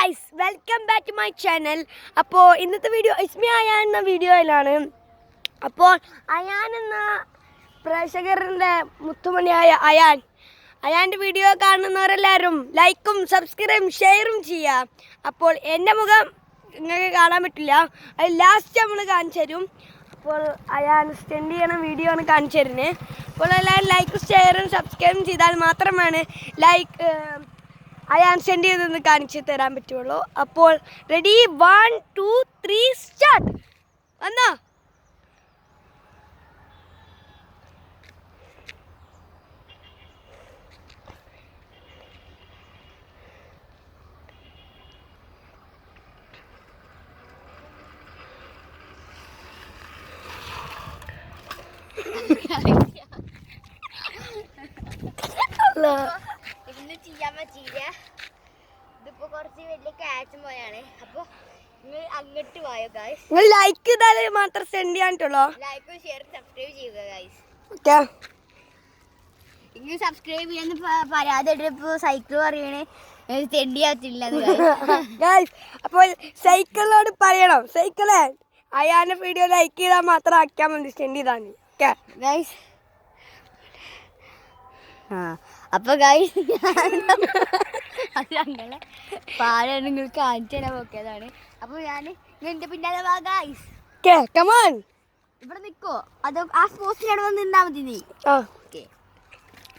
Guys welcome back to my channel. അപ്പോൾ ഇന്നത്തെ video ഇസ്മി അയാൻ എന്ന വീഡിയോയിലാണ്. അപ്പോൾ അയാൻ എന്ന പ്രേക്ഷകരുടെ മുത്തുമണിയായ അയാൻ്റെ വീഡിയോ കാണുന്നവരെല്ലാവരും ലൈക്കും സബ്സ്ക്രൈബും ഷെയറും ചെയ്യുക. അപ്പോൾ എൻ്റെ മുഖം നിങ്ങൾക്ക് കാണാൻ പറ്റില്ല, അത് ലാസ്റ്റ് നമ്മൾ കാണിച്ചു തരും. അപ്പോൾ അയാൻ സ്റ്റെൻഡ് ചെയ്യണ വീഡിയോ ആണ് കാണിച്ചു തരുന്നത്. അപ്പോൾ എല്ലാവരും ലൈക്കും ഷെയറും സബ്സ്ക്രൈബും ചെയ്താൽ മാത്രമാണ് അയാൻ സെൻഡ് ചെയ്തെന്ന് കാണിച്ചു തരാൻ പറ്റുള്ളൂ. അപ്പോൾ റെഡി, 1 2 3 സ്റ്റാർട്ട്. വന്നോ? ഇന്ന് ചെയ്യാൻ പറ്റിയില്ല, ഇതിപ്പോ കുറച്ച് വലിയ ക്യാച്ചും പോയാണ്. അപ്പൊ നിങ്ങൾ അങ്ങോട്ട് പോയോ ഗൈസ്. നിങ്ങൾ ലൈക്ക് ചെയ്താൽ മാത്രം സെൻഡ് ചെയ്യാൻ പറ്റുള്ളൂ. ലൈക്കും ഷെയർ സബ്സ്ക്രൈബ് ചെയ്യുക ഗൈസ്. ഓക്കെ, നിങ്ങൾ സബ്സ്ക്രൈബ് ചെയ്യാന്ന് പരാതി ഇപ്പൊ സൈക്കിൾ പറയണേ സെൻഡ് ചെയ്യാത്തില്ല ഗൈസ്. അപ്പോൾ സൈക്കിളിനോട് പറയണം, സൈക്കിളെ അയാൻ്റെ വീഡിയോ ലൈക്ക് ചെയ്താൽ മാത്രം ആക്കിയാൽ മതി, സെൻഡ് ചെയ്താൽ മതി. Okay guys. അപ്പൊ ഗൈസ് അത് ഞങ്ങളെ പാല് നിങ്ങൾ കാണിച്ചു തരാൻ നോക്കിയതാണ്. അപ്പൊ ഞാൻ എന്റെ പിന്നാലെ വാ ഗൈസ്. കമോൺ, ഇവിടെ നിക്കോ അതോ ആ സ്പോർട്സിൽ അവിടെ വന്ന് നിന്നാ മതി നീ. ഓക്കെ,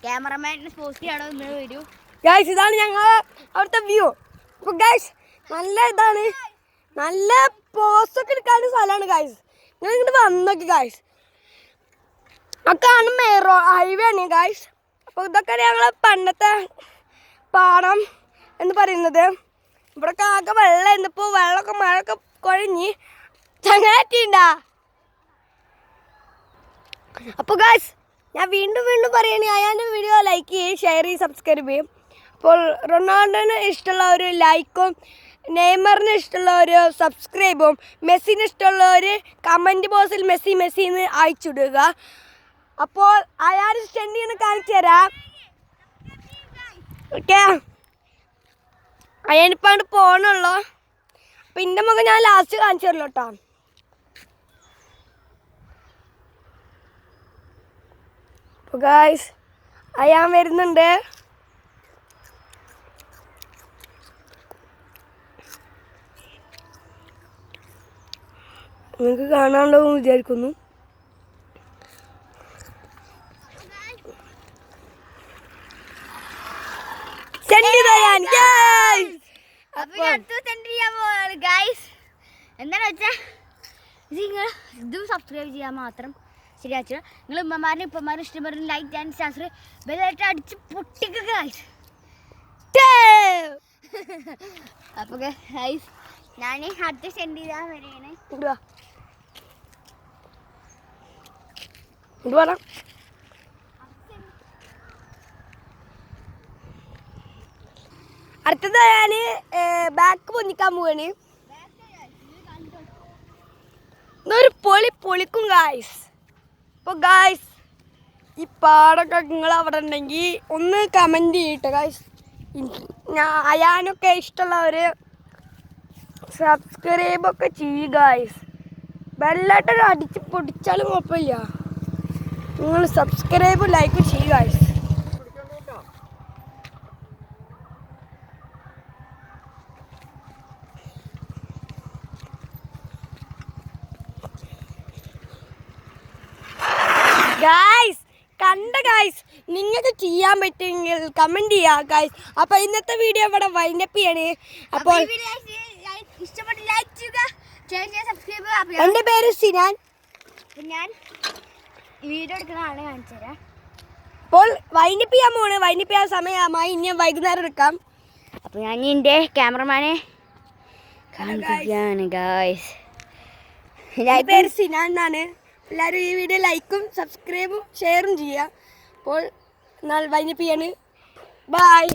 ക്യാമറമാൻ സ്പോർട്സിൽ അവിടെ വന്ന് വരൂ ഗൈസ്. ഇതാണ് ഞങ്ങൾ അവിടുത്തെ വ്യൂ. അപ്പോൾ ഗൈസ് നല്ല ഇതാണ്, നല്ല പോസ്റ്റൊക്കെ എടുക്കാനുള്ള സ്ഥലമാണ് ഗൈസ്. നിങ്ങൾ ഇങ്ങോട്ട് വന്നോക്കി ഗൈസ്. ആ കാണുന്ന ഹൈവേ ആണ് ഗൈസ്. അപ്പോൾ ഇതൊക്കെ ഞങ്ങളെ പണ്ടത്തെ പാടം എന്ന് പറയുന്നത്. ഇവിടെ ആകെ വെള്ളം, ഇപ്പോൾ വെള്ളമൊക്കെ മഴയൊക്കെ കുഴഞ്ഞ് ചങ്ങാറ്റിണ്ടാ. അപ്പോൾ ഗൈസ് ഞാൻ വീണ്ടും പറയണേ, അയാളുടെ വീഡിയോ ലൈക്ക് ചെയ്യും, ഷെയർ ചെയ്യും, സബ്സ്ക്രൈബ് ചെയ്യും. അപ്പോൾ റൊണാൾഡോന് ഇഷ്ടമുള്ള ഒരു ലൈക്കും, നെയ്മറിന് ഇഷ്ടമുള്ള ഒരു സബ്സ്ക്രൈബും, മെസ്സിന് ഇഷ്ടമുള്ള ഒരു കമൻറ്റ് ബോക്സിൽ മെസ്സി എന്ന് അയച്ചിടുക. അപ്പോൾ അയാൾ സ്റ്റെൻഡ് ചെയ്യുന്ന കാണിച്ചു തരാം. ഓക്കെ, അയാനിപ്പാണ്ട് പോകണുള്ളൂ. അപ്പം എൻ്റെ മുഖം ഞാൻ ലാസ്റ്റ് കാണിച്ചു തരല്ലോ കേട്ടോ. അപ്പോൾ ഗായ്സ് അയാൻ വരുന്നുണ്ട്. നിങ്ങൾക്ക് കാണാനുണ്ടാവും വിചാരിക്കുന്നു. എന്താണെന്ന് വെച്ചാൽ നിങ്ങൾ ഇതും സബ്സ്ക്രൈബ് ചെയ്യാൻ മാത്രം ശരിയാച്ചു. നിങ്ങൾ ഉമ്മമാരും ഇപ്പമാരും ഇഷ്ടപ്പെടുന്ന ലൈക്ക് ആൻഡ് സബ്സ്ക്രൈബ് ബെല്ലായിട്ട് അടിച്ച് പൊട്ടിക്കുക ഗൈസ്. അപ്പോൾ ഗൈസ് ഞാൻ അടുത്ത് സെൻഡ് ചെയ്താൽ വരെയാണ്. അടുത്തത് ഞാൻ ബാക്ക് പൊന്നിക്കാൻ പോവാണ്. ഒരു പൊളിക്കും ഗായ്സ്. അപ്പോൾ ഗായ്സ് ഈ പാടൊക്കെ നിങ്ങൾ അവിടെ ഉണ്ടെങ്കിൽ ഒന്ന് കമൻറ്റ് ചെയ്യട്ടെ ഗായ്സ്. അയാനൊക്കെ ഇഷ്ടമുള്ളവർ സബ്സ്ക്രൈബൊക്കെ ചെയ്യുക ഗായ്സ്. ബെല്ലൈക്കൺ അടിച്ച് പൊടിച്ചാലും കുഴപ്പമില്ല, നിങ്ങൾ സബ്സ്ക്രൈബ് ലൈക്ക് ചെയ്യുക ഗായ്സ്. ഗായ്സ് കണ്ട ഗായ്സ്, നിങ്ങൾക്ക് ചെയ്യാൻ പറ്റുമെങ്കിൽ കമൻറ്റ് ചെയ്യുക ഗായ്സ്. അപ്പോൾ ഇന്നത്തെ വീഡിയോ ഇവിടെ വൈൻഡപ്പ് ചെയ്യണേ. അപ്പോൾ എൻ്റെ പേര് സിനാൻ. ഞാൻ വീഡിയോ എടുക്കുന്ന ആളെ കാണിച്ചു തരാം. അപ്പോൾ വൈൻഡപ്പ് ചെയ്യാൻ പോണ്, വൈൻഡപ്പ് ചെയ്യാൻ സമയമായി, ഇനി വൈകുന്നേരം എടുക്കാം. അപ്പോൾ ഞാൻ എൻ്റെ ക്യാമറമാനെ കാണിക്കുകയാണ് ഗായ്സ്. എൻ്റെ പേര് സിനാൻ എന്നാണ്. എല്ലാവരും ഈ വീഡിയോ ലൈക്കും സബ്സ്ക്രൈബും ഷെയറും ചെയ്യുക. അപ്പോൾ എന്നാൽ വൈൻഡപ്പ് ചെയ്യാണ്. ബൈ.